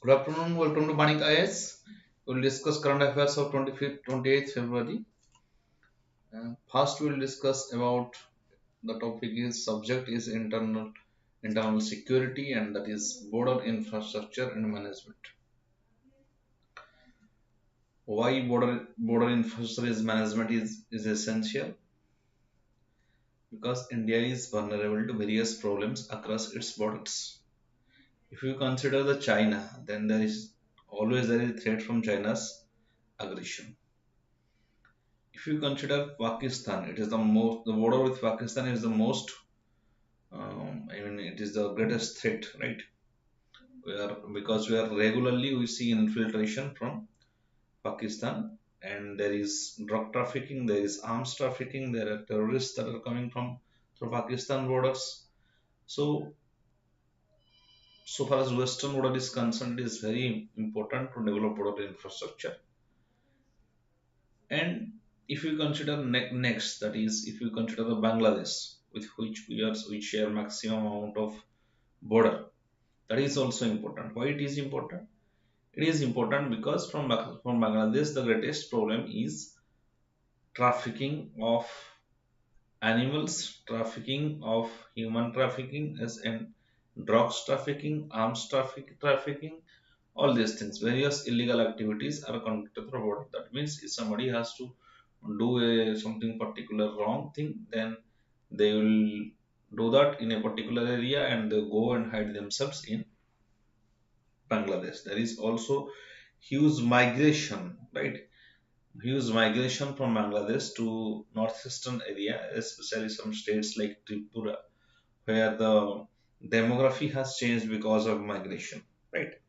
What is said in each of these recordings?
Good afternoon, welcome to Vanik-Ias. We'll discuss current affairs of 28th February. First, we'll discuss about the topic is subject is internal security, and that is border infrastructure and management. Why border infrastructure is management is essential? Because India is vulnerable to various problems across its borders. If you consider the China, then there is threat from China's aggression. If you consider Pakistan, it is the border with Pakistan is the most, it is the greatest threat, right? Because we see infiltration from Pakistan, and there is drug trafficking, there is arms trafficking, there are terrorists that are coming from through Pakistan borders. So, so far as Western border is concerned, it is very important to develop border infrastructure. And if you consider next, that is, if you consider the Bangladesh, with which we share maximum amount of border, that is also important. Why it is important? It is important because from Bangladesh, the greatest problem is trafficking of animals, trafficking of human trafficking, as in drugs trafficking, trafficking, all these things. Various illegal activities are conducted through border. That means if somebody has to do something particular wrong thing, then they will do that in a particular area and they go and hide themselves in Bangladesh. There is also huge migration, right? Huge migration from Bangladesh to northeastern area, especially some states like Tripura, where the demography has changed because of migration, right?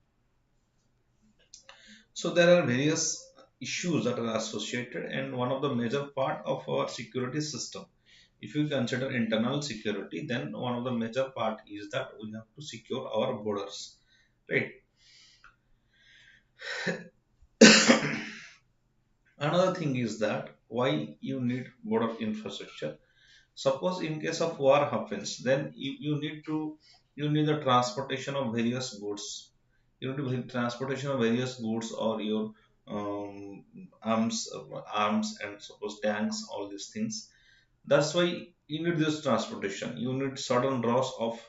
So there are various issues that are associated, and one of the major part of our security system. If you consider internal security, then one of the major part is that we have to secure our borders, right? Another thing is that why you need border infrastructure. Suppose in case of war happens, then you need the transportation of various goods. You need to transportation of various goods or your um, arms and suppose tanks, all these things. That's why you need this transportation. You need sudden draws of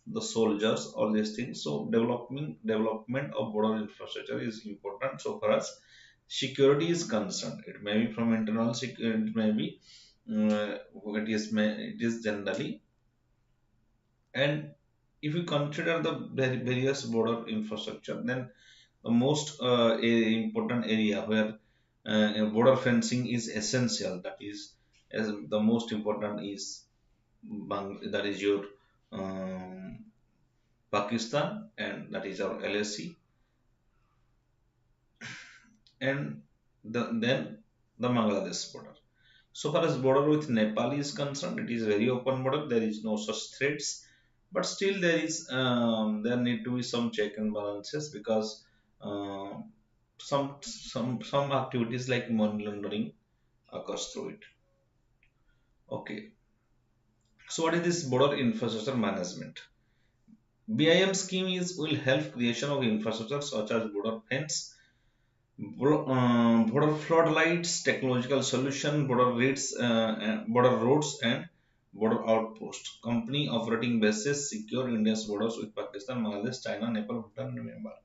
the soldiers, all these things. So development of border infrastructure is important so far as security is concerned. It may be from internal security, it may be it is generally. And if you consider the various border infrastructure, then the most important area where border fencing is essential, that is, as the most important is that is your um, Pakistan, and that is our LAC, and then the Bangladesh border. So far as border with Nepal is concerned, it is very open border. There is no such threats, but still there need to be some check and balances because some activities like money laundering occurs through it. Okay, so what is this border infrastructure management? BIM scheme is will help creation of infrastructure such as border fence, border floodlights, technological solution, border roads, and border outpost. Company operating bases secure India's borders with Pakistan, Bangladesh, China, Nepal, Bhutan, and Myanmar.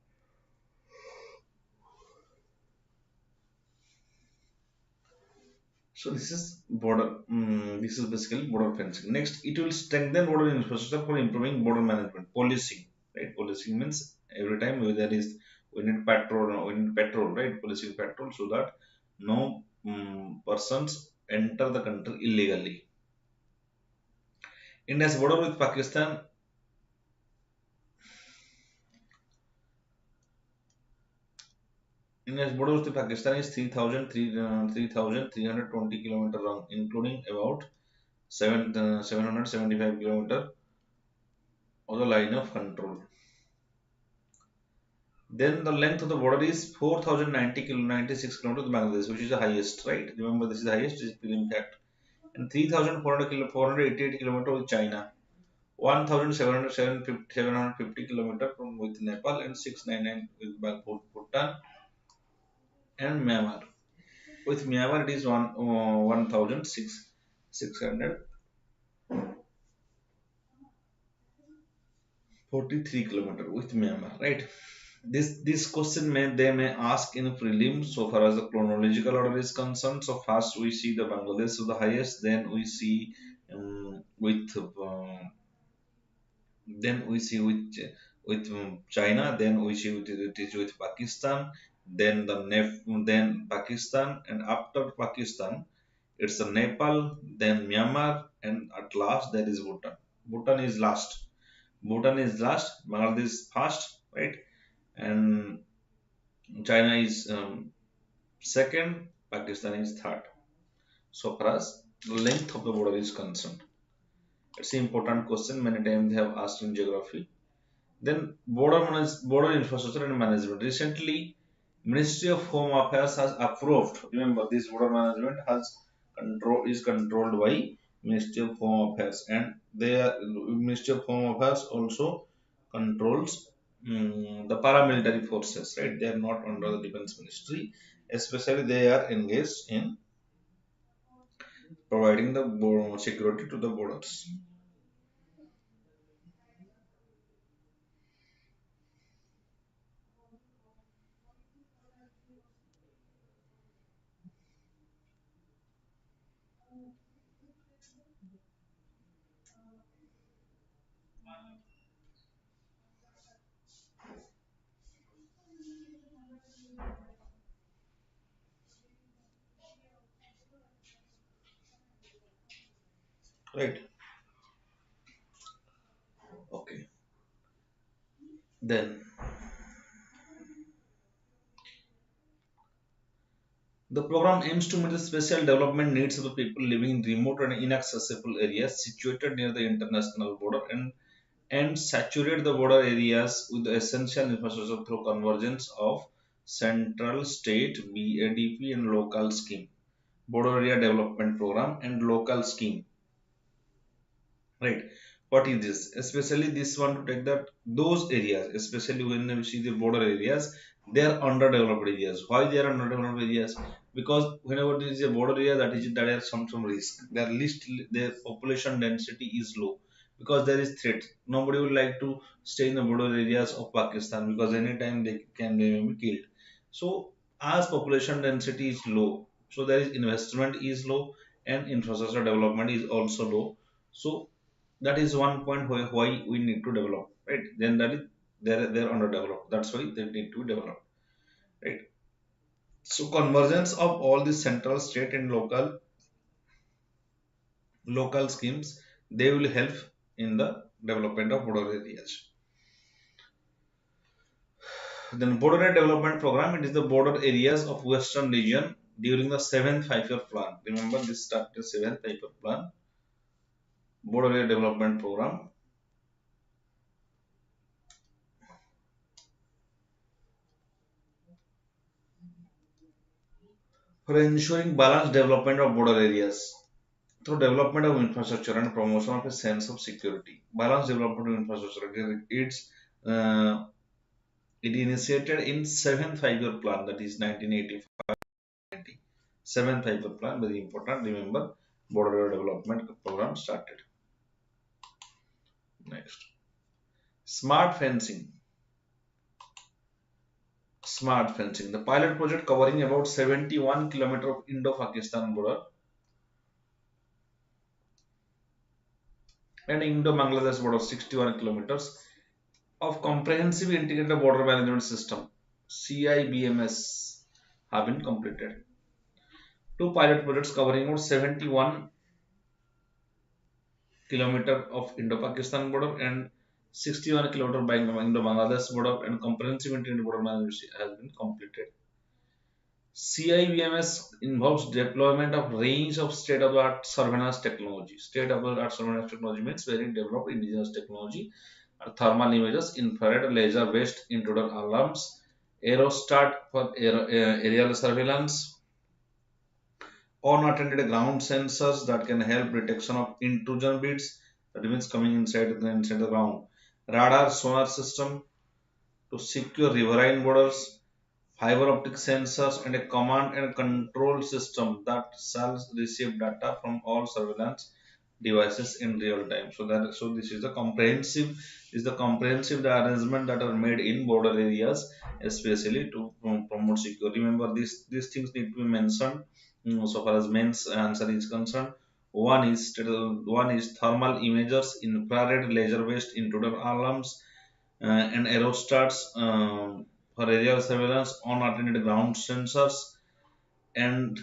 So this is border. This is basically border fencing. Next, it will strengthen border infrastructure for improving border management. Policing, right? Policing means every time there is we need patrol, right? Policing patrol so that no persons enter the country illegally. India's border with Pakistan. India's border with Pakistan is 3,320 kilometer long, including about 775 kilometer of the line of control. Then the length of the border is 4,096 kilometers with Bangladesh, which is the highest, right? Remember, this is the highest, this is prelim fact. And 3,488 kilometers with China, 1,750 kilometers from with Nepal, and 699 with Bhutan and Myanmar. With Myanmar, it is 1,643 kilometers with Myanmar, right? This question they may ask in prelims so far as the chronological order is concerned. So first we see the Bangladesh to the highest, then we see with China, then we see with it is with Pakistan, then then Pakistan, and after Pakistan it's the Nepal, then Myanmar, and at last there is Bhutan. Bhutan is last. Bhutan is last. Bangladesh is first, right? And China is second. Pakistan is third. So far as the length of the border is concerned, it's an important question. Many times they have asked in geography. Then border infrastructure and management. Recently, Ministry of Home Affairs has approved. Remember, this border management has controlled by Ministry of Home Affairs, and their Ministry of Home Affairs also controls the paramilitary forces. Right, they are not under the Defense Ministry. Especially, they are engaged in providing the security to the borders. Right. Okay. Then the program aims to meet the special development needs of the people living in remote and inaccessible areas situated near the international border and saturate the border areas with the essential infrastructure through convergence of central, state, BADP, and local scheme. Border Area Development Program and local scheme, right? What is this? Especially this one to take that those areas, especially when we see the border areas, they are underdeveloped areas. Why they are underdeveloped areas? Because whenever there is a border area, that has some risk, their least their population density is low, because there is threat. Nobody would like to stay in the border areas of Pakistan, because anytime they may be killed. So as population density is low, so there is investment is low, and infrastructure development is also low. So that is one point why we need to develop, right? Then that is they're underdeveloped, that's why they need to develop, right? So convergence of all the central, state, and local schemes, they will help in the development of border areas. Then border area development program, it is the border areas of western region during the seventh 5-year plan. Remember, this started seventh 5-year plan, border area development program, for ensuring balanced development of border areas through development of infrastructure and promotion of a sense of security. Balanced development of infrastructure. It initiated in seventh 5-year plan, that is 1985. Seventh 5-year plan, very important. Remember, border development program started. Next, smart fencing. Smart fencing. The pilot project covering about 71 kilometers of Indo-Pakistan border and Indo-Bangladesh border 61 kilometers of comprehensive integrated border management system CIBMS have been completed. Two pilot projects covering about 71 kilometers of Indo-Pakistan border and 61 kilometers by Indo-Bangladesh border and comprehensive integrated border management has been completed. CIBMS involves deployment of range of state-of-the-art surveillance technology. State-of-the-art surveillance technology means very developed indigenous technology, thermal images, infrared laser-based intruder alarms, aerostat for aerial surveillance, unattended ground sensors that can help detection of intrusion bits, that means coming inside the ground, radar sonar system to secure riverine borders, fiber optic sensors, and a command and control system that shall receive data from all surveillance devices in real time. So this is the comprehensive arrangement that are made in border areas, especially to promote security. Remember, these things need to be mentioned. So far as mains answer is concerned, one is thermal imagers, infrared laser based intruder alarms, and aerostats for aerial surveillance, unattended ground sensors, and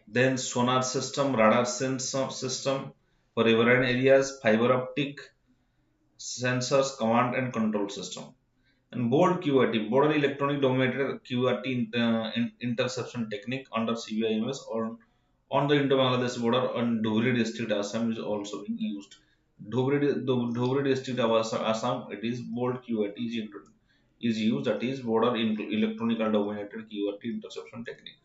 then sonar system, radar sensor system for riverine areas, fiber optic sensors, command and control system. And board QRT, border electronic dominated QRT interception technique under CBIMS on the Indo-Bangladesh border on Dhubri district Assam is also being used. Dhubri district of Assam, it is bold QRT is used, that is border electronic dominated QRT interception technique.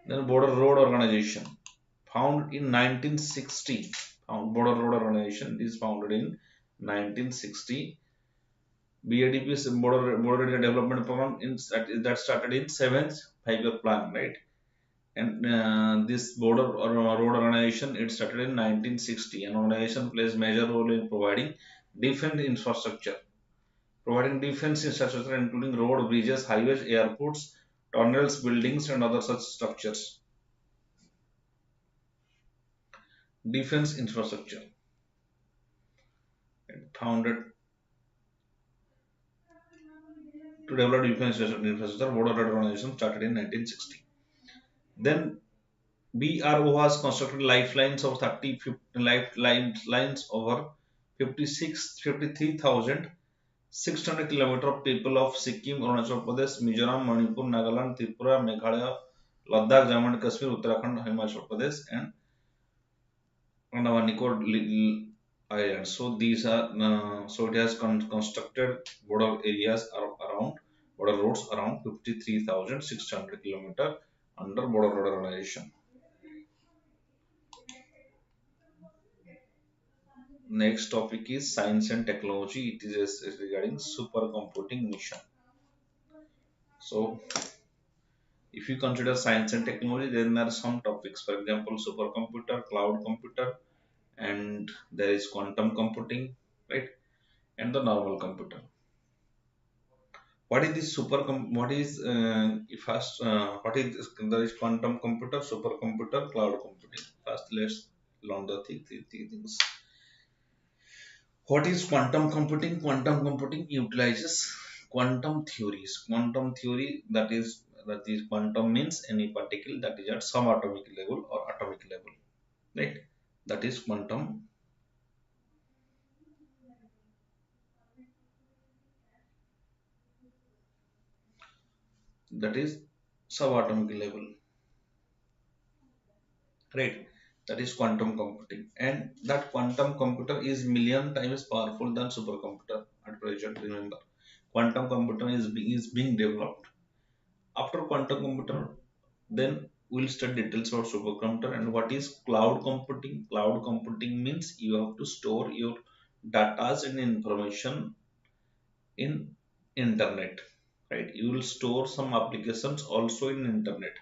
Then border road organization founded in 1960. Border road organization is founded in 1960. BADP is border area development program that started in seventh 5-year plan, right? And this border or road organization, it started in 1960. An organization plays major role in providing defense infrastructure including road, bridges, highways, airports, tunnels, buildings, and other such structures. Defense infrastructure founded to develop defense infrastructure. Border road organization started in 1960. Then BRO has constructed lifelines of 30 lifelines over 53,600 kilometers of people of Sikkim, Arunachal Pradesh, Mizoram, Manipur, Nagaland, Tripura, Meghalaya, Ladakh, Jammu and Kashmir, Uttarakhand, Himachal Pradesh, and Andaman Nicobar Islands. So these are so it has constructed border areas around border roads around 53,600 kilometers under border road organization. Next topic is science and technology. It is regarding supercomputing mission. So if you consider science and technology, then there are some topics. For example, supercomputer, cloud computer, and there is quantum computing, right? And the normal computer. What is this What is first? What is this? There is quantum computer, supercomputer, cloud computing. First, let's learn the three things. What is quantum computing? Quantum computing utilizes quantum theories. Quantum theory, that is quantum means any particle that is at subatomic level or atomic level, right? That is quantum. That is subatomic level, right? That is quantum computing, and that quantum computer is million times powerful than supercomputer at present. Remember, quantum computer is being developed. After quantum computer, then we'll study details about supercomputer and what is cloud computing. Cloud computing means you have to store your data and information in internet, right? You will store some applications also in internet.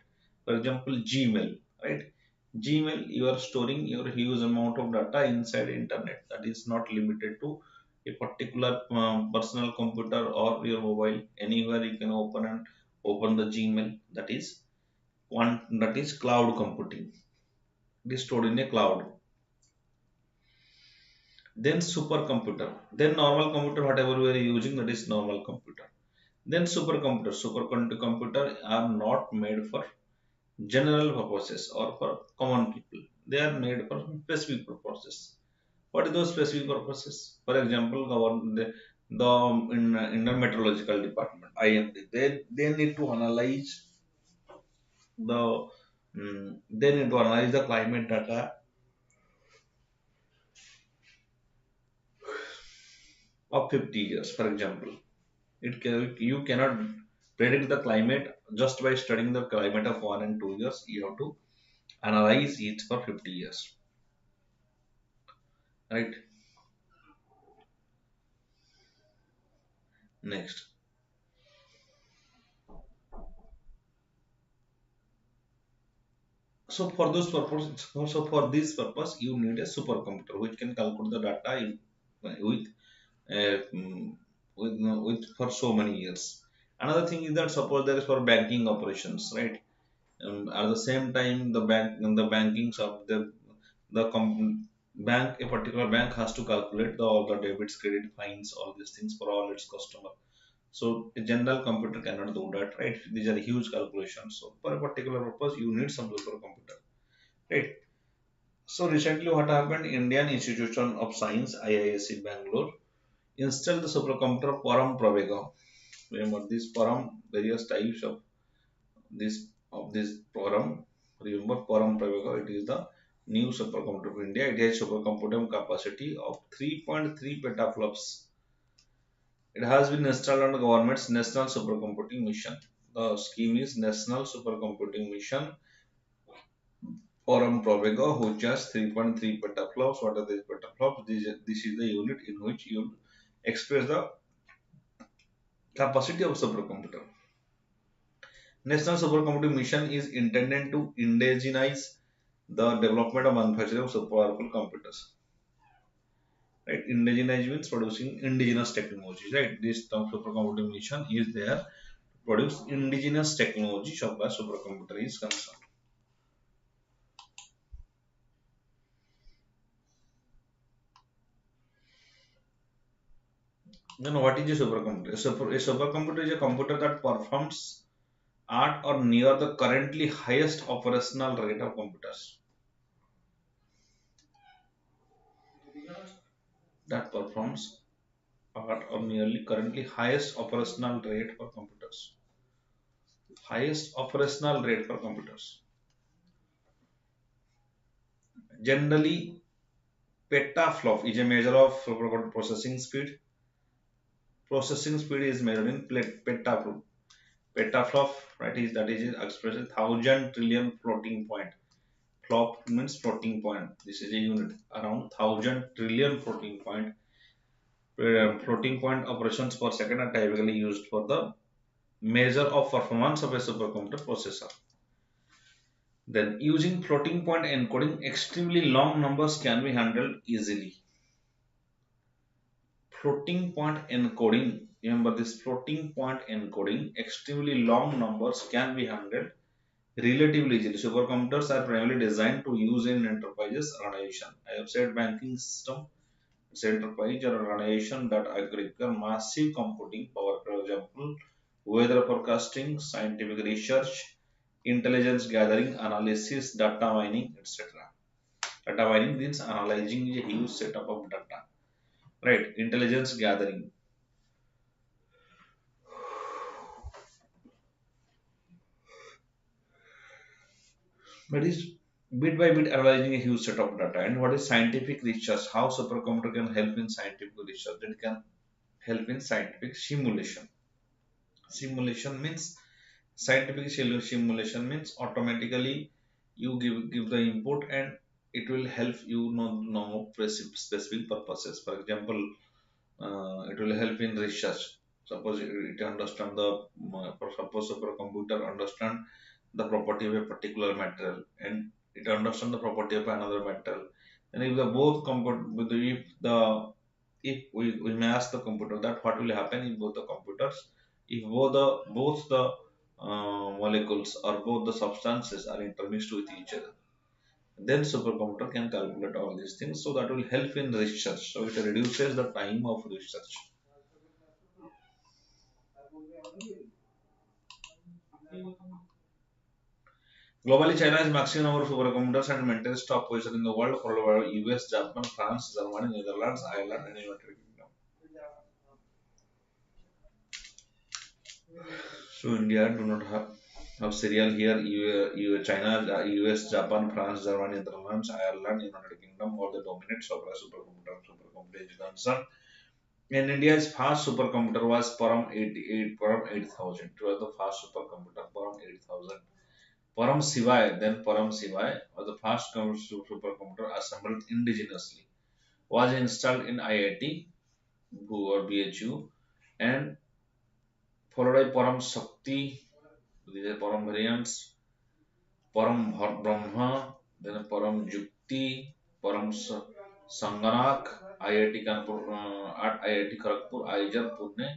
For example, Gmail, right? Gmail, you are storing your huge amount of data inside internet. That is not limited to a particular personal computer or your mobile. Anywhere you can open the Gmail. That is cloud computing. It is stored in a cloud. Then supercomputer. Then normal computer, whatever we are using, that is normal computer. Then supercomputer are not made for general purposes or for common people. They are made for specific purposes. What are those specific purposes? For example, the in the meteorological department IMD. They need to analyze the they need to analyze the climate data of 50 years, for example. You cannot predict the climate just by studying the climate of 1 and 2 years. You have to analyze it for 50 years, right? Next. So for those purpose, so for this purpose, you need a supercomputer which can calculate the data with with for so many years. Another thing is that suppose there is for banking operations, right? At the same time, the bankings of bank, a particular bank has to calculate all the debits, credit, fines, all these things for all its customer. So a general computer cannot do that, right? These are huge calculations. So for a particular purpose, you need some supercomputer, right? So recently, what happened? Indian Institution of Science (IISc) Bangalore installed the supercomputer Param Pravega. Remember this Param, various types this this Param. Remember Param Pravega. It is the new supercomputer of India. It has supercomputing capacity of 3.3 petaflops. It has been installed on the government's National Supercomputing Mission. The scheme is National Supercomputing Mission Forum Probega, which has 3.3 petaflops. What are these petaflops? This is the unit in which you express the capacity of supercomputer. National Supercomputing Mission is intended to indigenize the development of manufacturing of super powerful computers. Right? Indigenize means producing indigenous technology. Right? This term supercomputing mission is there to produce indigenous technology so far supercomputer is concerned. Then what is a supercomputer? A supercomputer is a computer that performs at or near the currently highest operational rate of computers. That performs at or nearly currently highest operational rate for computers. Highest operational rate for computers. Generally, petaflop is a measure of processing speed. Processing speed is measured in petaflop. Petaflop, right, is that is expressed in 1,000 trillion floating point. Flop means floating point. This is a unit around 1,000 trillion floating point. Floating point operations per second are typically used for the measure of performance of a supercomputer processor. Then, using floating point encoding, extremely long numbers can be handled easily. Floating point encoding, remember this floating point encoding, extremely long numbers can be handled relatively easily. Supercomputers are primarily designed to use in enterprises organization. I have said banking system, it's enterprise or organization that require massive computing power. For example, weather forecasting, scientific research, intelligence gathering, analysis, data mining, etc. Data mining means analyzing a huge setup of data, right? Intelligence gathering. That is bit by bit analyzing a huge set of data. And what is scientific research? How supercomputer can help in scientific research? It can help in scientific simulation. Simulation means simulation means automatically you give the input and it will help you know specific purposes. For example, it will help in research. Suppose it understand the suppose supercomputer understand the property of a particular material and it understand the property of another material. And if the both if we may ask the computer that what will happen if both the computers if both the molecules or both the substances are intermixed with each other, then supercomputer can calculate all these things, so that will help in research, so it reduces the time of research. Globally, China has maximum number of supercomputers and maintains top position in the world, followed by US, Japan, France, Germany, Netherlands, Ireland, and United Kingdom. So India do not have serial here. China, US, Japan, France, Germany, Netherlands, Ireland, United Kingdom, all the dominate software supercomputer is concerned. In India's fast supercomputer was Param 8000. It was the fast supercomputer Param 8000. Param Sivai, then Param Sivai, was the fast supercomputer assembled indigenously. Was installed in IIT or BHU and followed by Param Shakti. These are Param variants. Param Brahma, then Param Jukti, Param Sanganak, IIT Kanpur, at IIT Kharagpur, IJR Pune,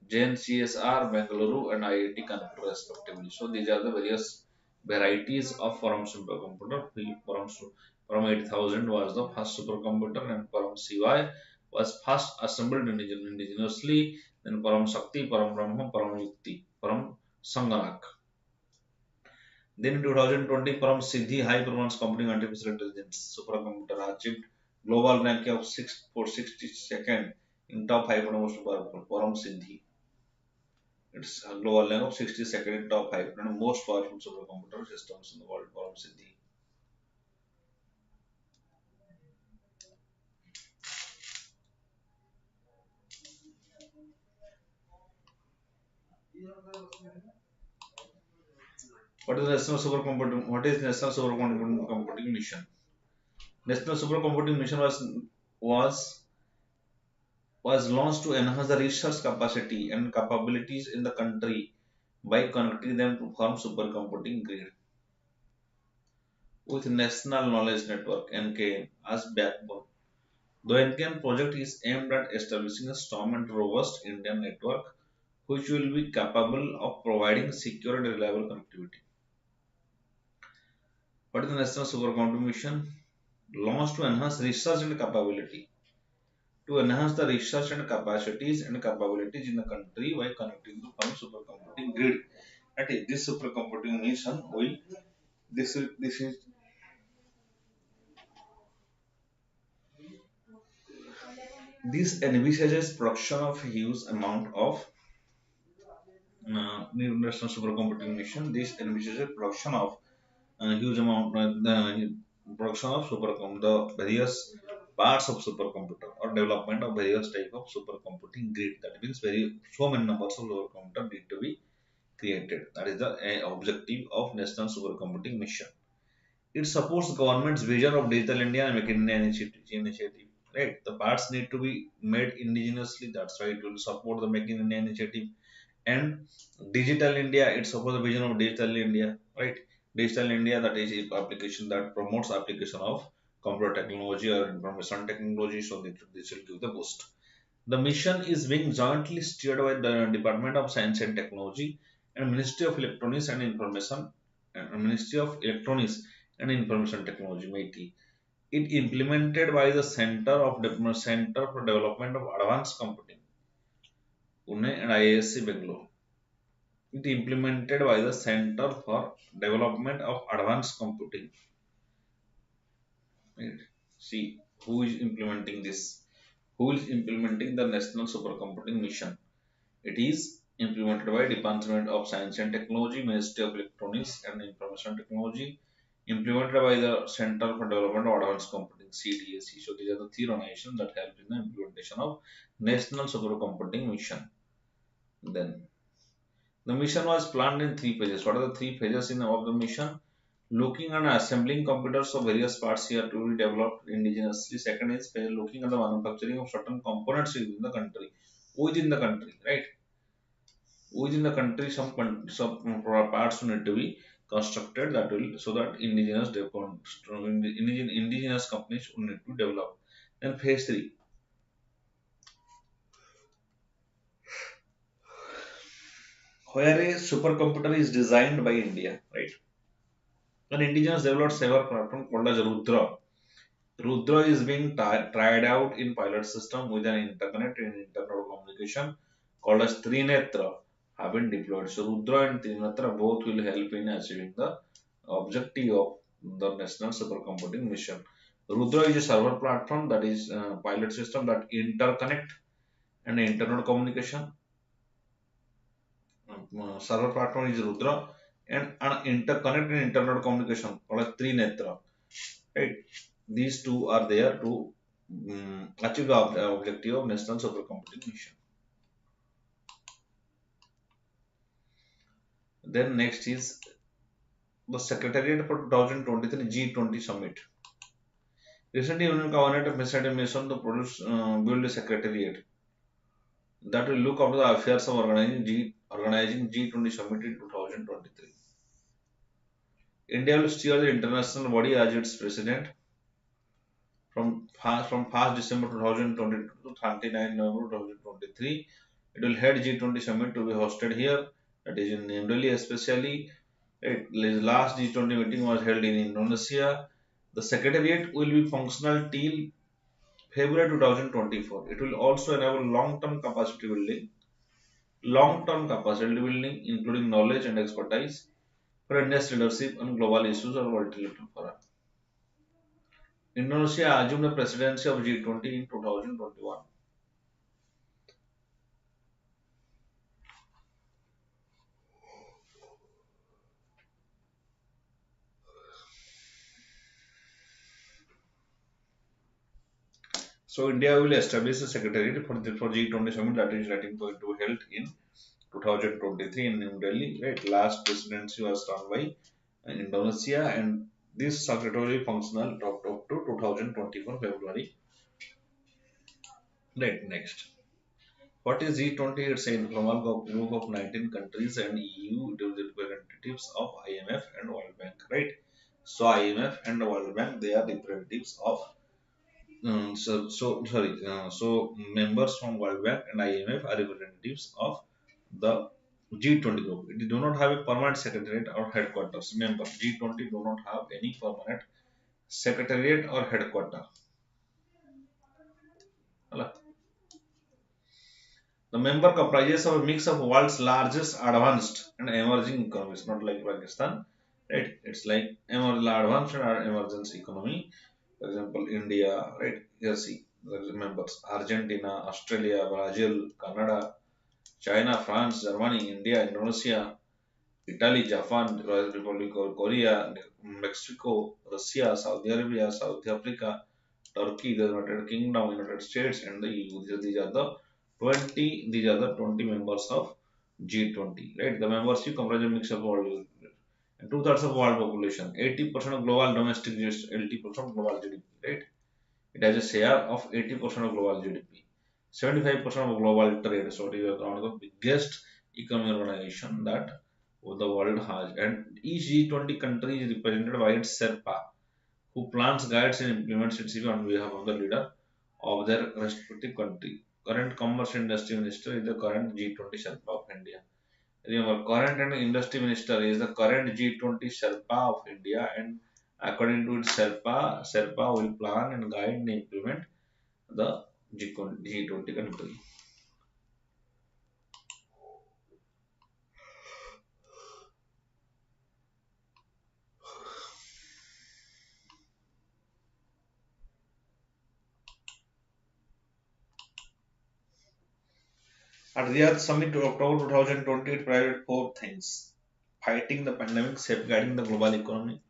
JN CSR, Bengaluru, and IIT Kanpur respectively. So these are the various varieties of Param supercomputer. Param 8000 was the first supercomputer, and Param CY was first assembled indigenously. Then Param Shakti, Param Brahma, Param Yukti, Param Sanganak. Then in 2020, from Siddhi High Performance Computing Artificial Intelligence Supercomputer achieved global ranking of 62nd in top 500 most powerful. Param Siddhi. It's a global rank of 62nd in top 500 most powerful supercomputer systems in the world. Param Siddhi. What is National Supercomputing? What is National Supercomputing Computing Mission? National Supercomputing Mission was was launched to enhance the research capacity and capabilities in the country by connecting them to form supercomputing grid with National Knowledge Network (NKN) as backbone. The NKN project is aimed at establishing a strong and robust Indian network which will be capable of providing secure and reliable connectivity. What is the National Supercomputing Mission? Launched to enhance research and capability. To enhance the research and capacities and capabilities in the country by connecting to one supercomputing grid. That is, this supercomputing mission will this is this envisages production of huge amount of new national supercomputing mission. This envisages production of huge amount the production of the various parts of supercomputer or development of various type of supercomputing grid. That means very so many numbers of supercomputer need to be created. That is the objective of national supercomputing mission. It supports government's vision of digital India and Make in India initiative. Right, the parts need to be made indigenously. That's why it will support the Make in India initiative and digital India. It supports the vision of digital India. Right, digital India, that is a application that promotes application of computer technology or information technology. So this will give the boost. The mission is being jointly steered by the Department of Science and Technology and Ministry of Electronics and Information Ministry of Electronics and Information Technology (MeitY). It implemented by the Center for Development of Advanced Computing, Pune and IISc Bangalore. It implemented by the Center for Development of Advanced Computing. Right. See who is implementing this? Who is implementing the National Supercomputing Mission? It is implemented by Department of Science and Technology, Ministry of Electronics and Information Technology, implemented by the Center for Development of Advanced Computing (CDAC). So these are the three organizations that help in the implementation of National Supercomputing Mission. Then the mission was planned in three phases. What are the three phases of the mission? Looking and assembling computers of various parts here to be developed indigenously. Second is looking at the manufacturing of certain components within the country. Within the country, right? Within the country some parts need to be constructed that will so that indigenous companies will need to develop. Then phase 3, where a supercomputer is designed by India, right? An indigenous developed several platform called as Rudra is being tried out in pilot system with an interconnect and internal communication called as Trinetra have been deployed. So Rudra and Trinetra both will help in achieving the objective of the National Supercomputing Mission. Rudra is a server platform, that is pilot system that interconnect and internal communication server platform is Rudra, and an interconnect and internet communication called three netra, right? These two are there to achieve the objective of national supercomputing mission. Then next is the secretariat for 2023 G20 summit. Recently, Union Cabinet made a mission to produce build a secretariat that will look after the affairs of organizing G20 summit in 2023. India will steer the international body as its president from 1st December 2022 to 29 November 2023. It will head G20 summit to be hosted here, that is in New Delhi especially. The last G20 meeting was held in Indonesia. The secretariat will be functional till February 2024. It will also enable long-term capacity building, including knowledge and expertise for India's leadership on global issues or multilateral fora. Indonesia assumed the presidency of G20 in 2021. So India will establish a secretariat for G20 summit that is getting going to be held in 2023 in New Delhi. Right, last presidency was done by Indonesia, and this secretary functional up to 2024 February. Right, next. What is G20? It's an informal group of 19 countries and EU representatives of IMF and World Bank. Right. So IMF and World Bank, they are representatives of so members from World Bank and IMF are representatives of the G20 group. It do not have a permanent secretariat or headquarters. Remember, G20 do not have any permanent secretariat or headquarter. Hala. The member comprises of a mix of world's largest advanced and emerging economies, not like Pakistan. Right? It's like advanced and emergence economy. For example, India, right? Here see the members: Argentina, Australia, Brazil, Canada, China, France, Germany, India, Indonesia, Italy, Japan, Republic of Korea, Mexico, Russia, Saudi Arabia, South Africa, Turkey, the United Kingdom, United States, and the EU. These are the 20. These are the 20 members of G20. Right? The membership comprises a mix of world and two-thirds of world population, 80% of global domestic GDP, 80% of global GDP. Right? It has a share of 80% of global GDP, 75% of global trade. So it is one of the biggest economic organization that the world has. And each G20 country is represented by its Sherpa, who plans, guides, and implements its event on behalf of the leader of their respective country. Current Commerce and Industry Minister is the current G20 Sherpa of India. Remember, current and industry minister is the current G20 Sherpa of India, and according to its Sherpa will plan and guide and implement the G20 country. At Riyadh Summit to October 2020, it provided four things: fighting the pandemic, safeguarding the global economy.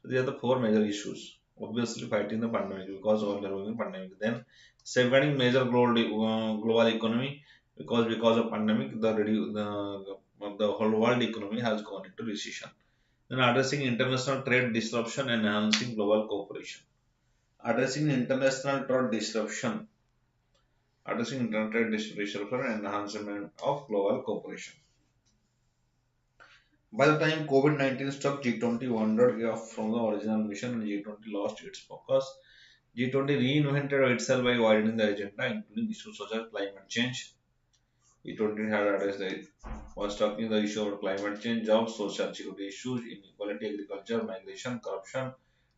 So these are the four major issues. Obviously, fighting the pandemic because of the pandemic. Then safeguarding major global economy because of pandemic the whole world economy has gone into recession. Then addressing international trade disruption and enhancing global cooperation. Addressing international trade disruption, addressing international trade disruption and enhancement of global cooperation. By the time COVID-19 struck, G20 wandered off from the original mission and G20 lost its focus. G20 reinvented itself by widening the agenda, including issues such as climate change. G20 had addressed was talking the issue of climate change, jobs, social security issues, inequality, agriculture, migration, corruption,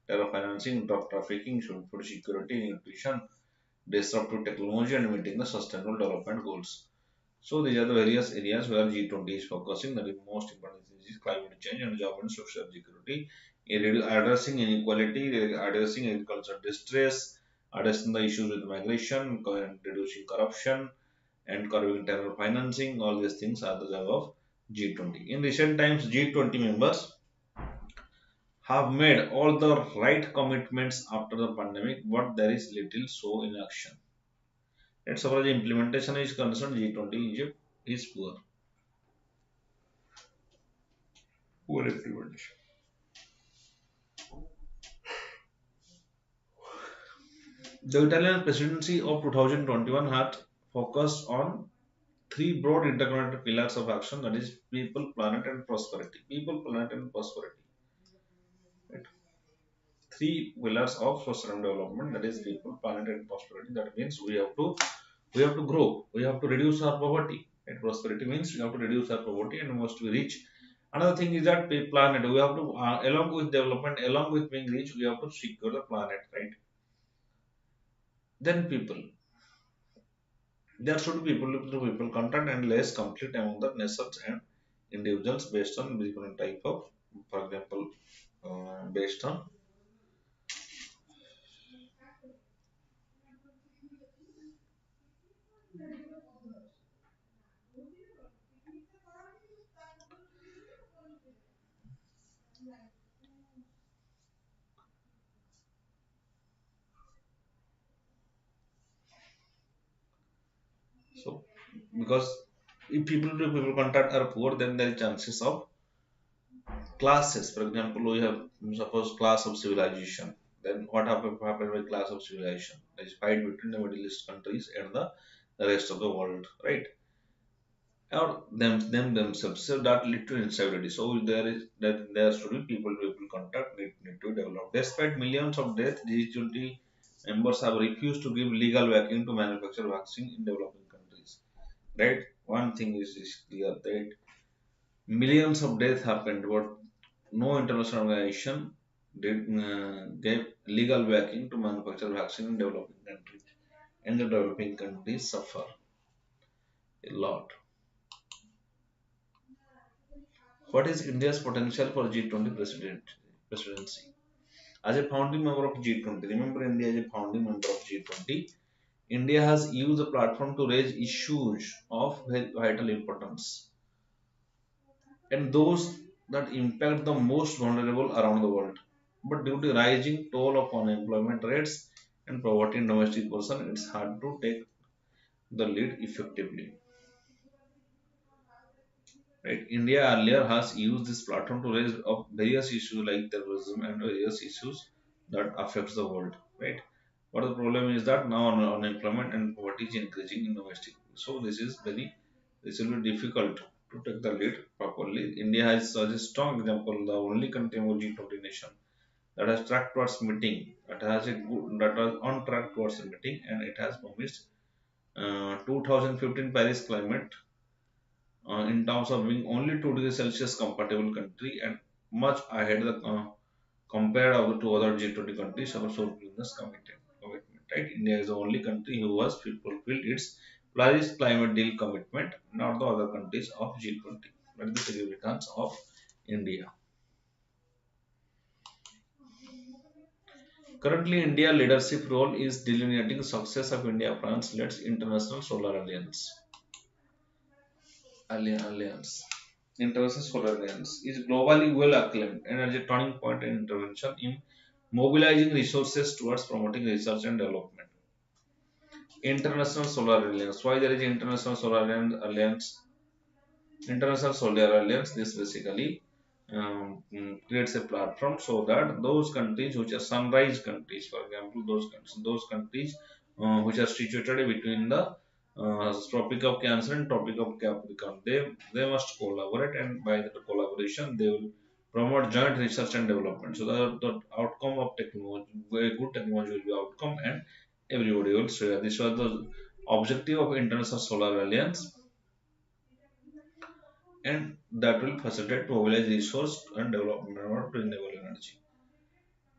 terror financing, drug trafficking, food security, nutrition, disruptive technology, and meeting the sustainable development goals. So these are the various areas where G20 is focusing. The most important is climate change and job and social security, addressing inequality, addressing agricultural distress, addressing the issues with migration, and reducing corruption, and curbing internal financing. All these things are the job of G20. In recent times, G20 members have made all the right commitments after the pandemic, but there is little so in action. As far as implementation is concerned, G20 Egypt is poor. Poor implementation. The Italian presidency of 2021 had focused on three broad interconnected pillars of action, that is people, planet, and prosperity. People, planet, and prosperity. Right? Three pillars of sustainable development, that is people, planet, and prosperity. That means we have to grow, we have to reduce our poverty. Right? Prosperity means we have to reduce our poverty and we must be rich. Another thing is that the planet, we have to along with development, along with being rich, we have to secure the planet, right? Then people. There should be people to people contact and less conflict among the nations and individuals based on different type of, for example, based on. So because if people to people contact are poor, then there is chances of classes. For example, we have suppose class of civilization. Then what happen with class of civilization? There is fight between the Middle East countries and the rest of the world, right? Or them themselves. So that lead to instability. So there should be people to people contact need to develop. Despite millions of deaths, G20 members have refused to give legal backing to manufacture vaccine in developing countries. Right? One thing is clear that millions of deaths happened, but no international organization gave legal backing to manufacture vaccine in developing countries. And the developing countries suffer a lot. What is India's potential for G20 presidency? As a founding member of G20, remember India is a founding member of G20. India has used the platform to raise issues of vital importance and those that impact the most vulnerable around the world. But due to rising toll of unemployment rates and poverty in domestic person, it's hard to take the lead effectively. Right? India earlier has used this platform to raise up various issues like terrorism and various issues that affects the world. Right? But the problem is that now unemployment and poverty is increasing in domestic. So this will be difficult to take the lead properly. India has such a strong example, the only country among G20 nation that has tracked towards meeting, that was on track towards a meeting, and it has promised 2015 Paris climate in terms of being only 2 degrees Celsius compatible country and much ahead compared of the two other G20 countries also doing this commitment. Right? India is the only country who has fulfilled its Paris climate deal commitment, not the other countries of G20. That is the significance of India. Currently, India leadership role is delineating success of India-France-led International Solar Alliance. International Solar Alliance is globally well acclaimed and as a turning point in intervention in mobilizing resources towards promoting research and development. International Solar Alliance. Why there is International Solar Alliance? International Solar Alliance. This basically creates a platform so that those countries which are sunrise countries, for example, those countries which are situated between the Tropic of Cancer and Tropic of Capricorn, they must collaborate, and by the collaboration, they will promote joint research and development. So the outcome of technology, very good technology will be outcome, and everybody will share. This was the objective of International Solar Alliance, and that will facilitate to mobilize resource and development of renewable energy.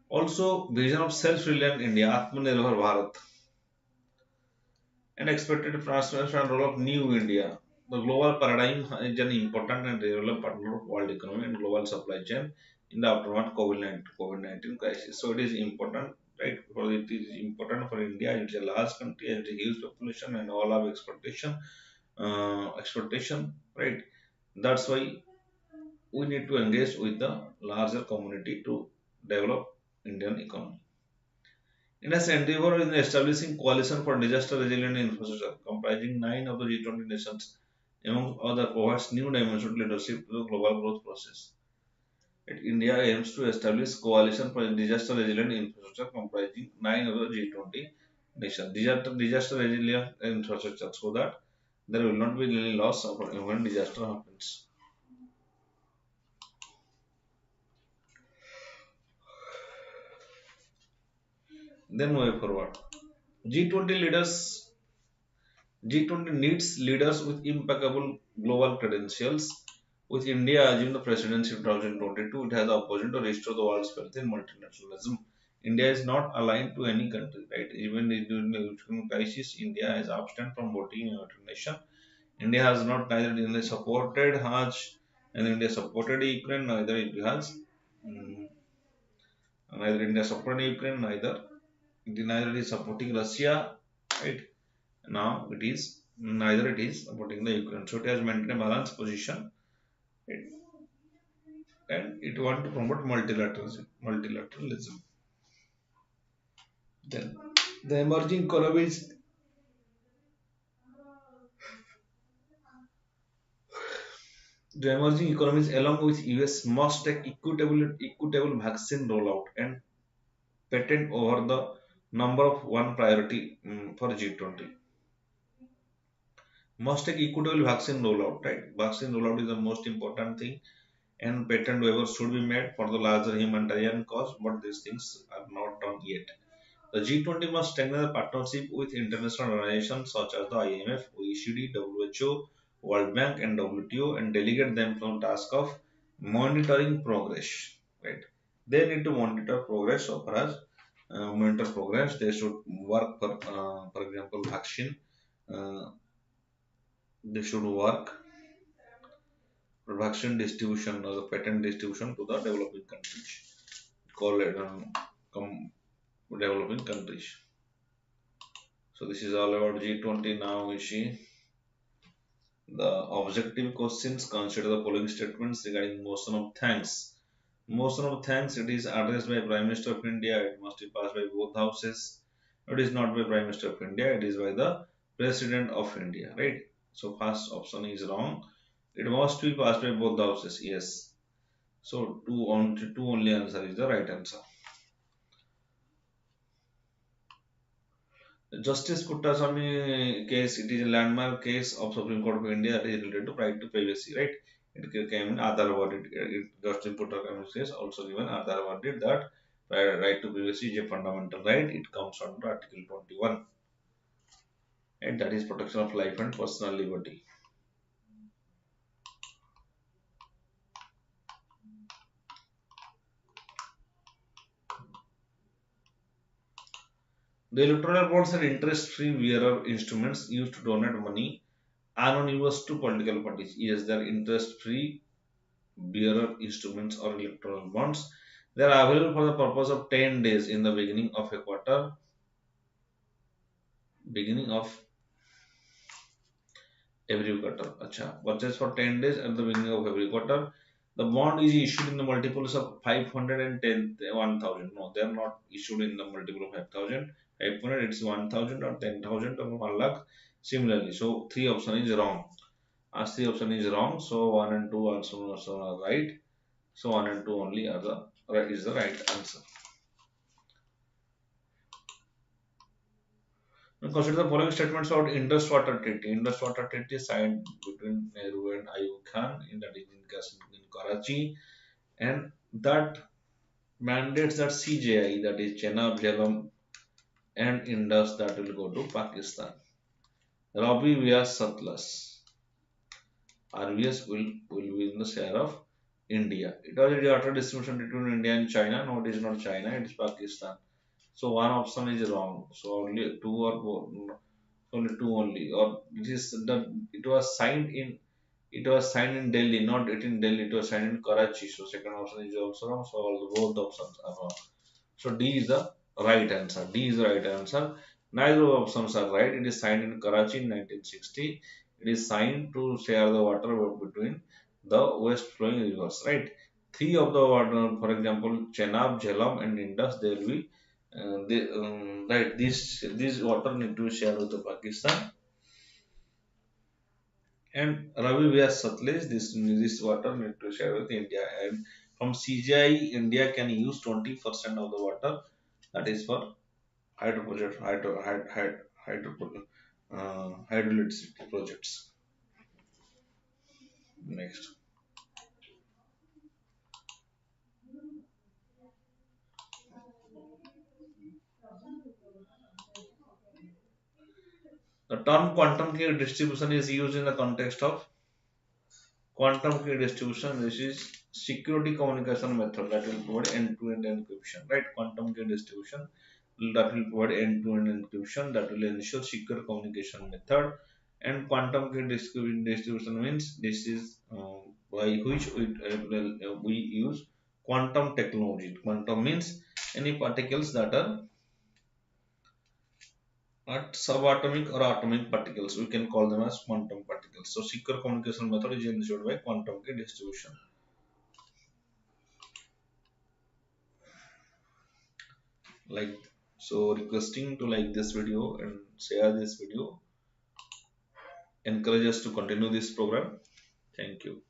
Also, vision of self-reliant India, Atmanirbhar Bharat, and expected transformation and role of new India. The global paradigm is an important and relevant partner of world economy and global supply chain in the aftermath COVID-19 crisis. So it is important right? Because it is important for India. It's a large country and a huge population and all have expectation, right? That's why we need to engage with the larger community to develop Indian economy. India's endeavor in establishing coalition for disaster resilient infrastructure, comprising nine of the G20 nations, among other, provides new dimension leadership to the global growth process. India aims to establish coalition for disaster resilient infrastructure comprising nine of the G20 nations. Disaster resilient infrastructure so that there will not be any loss of when disaster happens. Then way forward. G20 leaders G20 needs leaders with impeccable global credentials. With India assuming the presidency in 2022, it has the opportunity to restore the world's faith in multilateralism. India is not aligned to any country, right? Even during the Ukraine crisis, India has abstained from voting in United Nations. India has not neither India supported Hajj and India supported Ukraine, mm, neither India supported Ukraine, neither it is supporting Russia, right? Now it is neither it is supporting the Ukraine. So it has maintained a balanced position it, and it want to promote multilateralism. Then the emerging economies along with US must take equitable vaccine rollout and patent over the number of one priority for G20. Must take equitable vaccine rollout, right? Vaccine rollout is the most important thing and patent waivers should be made for the larger humanitarian cause, but these things are not done yet. The G20 must strengthen the partnership with international organizations such as the IMF, OECD, WHO, World Bank, and WTO and delegate them from the task of monitoring progress. Right? They need to monitor progress so far as monitor progress. They should work for example, vaccine. Uh, they should work for vaccine distribution or the patent distribution to the developing countries. Call it developing countries. So this is all about G20 now. We see the objective questions. Consider the following statements regarding motion of thanks. Motion of thanks, it is addressed by Prime Minister of India. It must be passed by both houses. It is not by Prime Minister of India. It is by the President of India. Right. So first option is wrong. It must be passed by both the houses. Yes. So two only answer is the right answer. Justice Puttaswamy case, it is a landmark case of Supreme Court of India that is related to right to privacy, right? It came in Aadhaar award. Justice Puttaswamy case also given Aadhaar award that right to privacy is a fundamental right. It comes under Article 21, and that is protection of life and personal liberty. The electoral bonds are interest-free bearer instruments used to donate money anonymous to political parties. Yes, they are interest-free bearer instruments or electoral bonds. They are available for the purpose of 10 days in the beginning of a quarter, beginning of every quarter. Acha. Purchase for 10 days at the beginning of every quarter. The bond is issued in the multiples of 500 and 10, 1000. No, they are not issued in the multiple of 5000. 500, it's 1000 or 10,000 or 1 lakh. Similarly, so three option is wrong. As three option is wrong, so 1 and 2 also are right. So 1 and 2 only are the right is the right answer. Now consider the following statements about Indus Water Treaty. Indus Water Treaty signed between Nehru and Ayub Khan in that is in Karachi, and that mandates that CJI, that is Chenab, Jhelum, and Indus, that will go to Pakistan. Rabi Vyas Satlas, RVS will be in the share of India. It was a water distribution between India and China. No, it is not China, it is Pakistan. So one option is wrong. So only two or more, only two only. Or it is it was signed in Delhi, not it in Delhi. It was signed in Karachi. So second option is also wrong. So all both options are wrong. So D is the Right answer. D is right answer. Neither options are right. It is signed in Karachi in 1960. It is signed to share the water between the west flowing rivers. Right. Three of the water, for example, Chenab, Jhelum, and Indus, they will be right. These water need to share with the Pakistan. And Ravi Vyas Satluj, this water need to share with India. And from CGI, India can use 20% of the water that is for hydro project, hydroelectricity projects. Next, the term quantum key distribution is used in the context of quantum key distribution. This is security communication method that will provide end-to-end encryption. Right, quantum key distribution that will provide end-to-end encryption that will ensure secure communication method. And quantum key distribution means this is by which we use quantum technology. Quantum means any particles that are at subatomic or atomic particles. We can call them as quantum particles. So secure communication method is ensured by quantum key distribution. Like, so requesting to like this video and share this video, encourage us to continue this program. Thank you.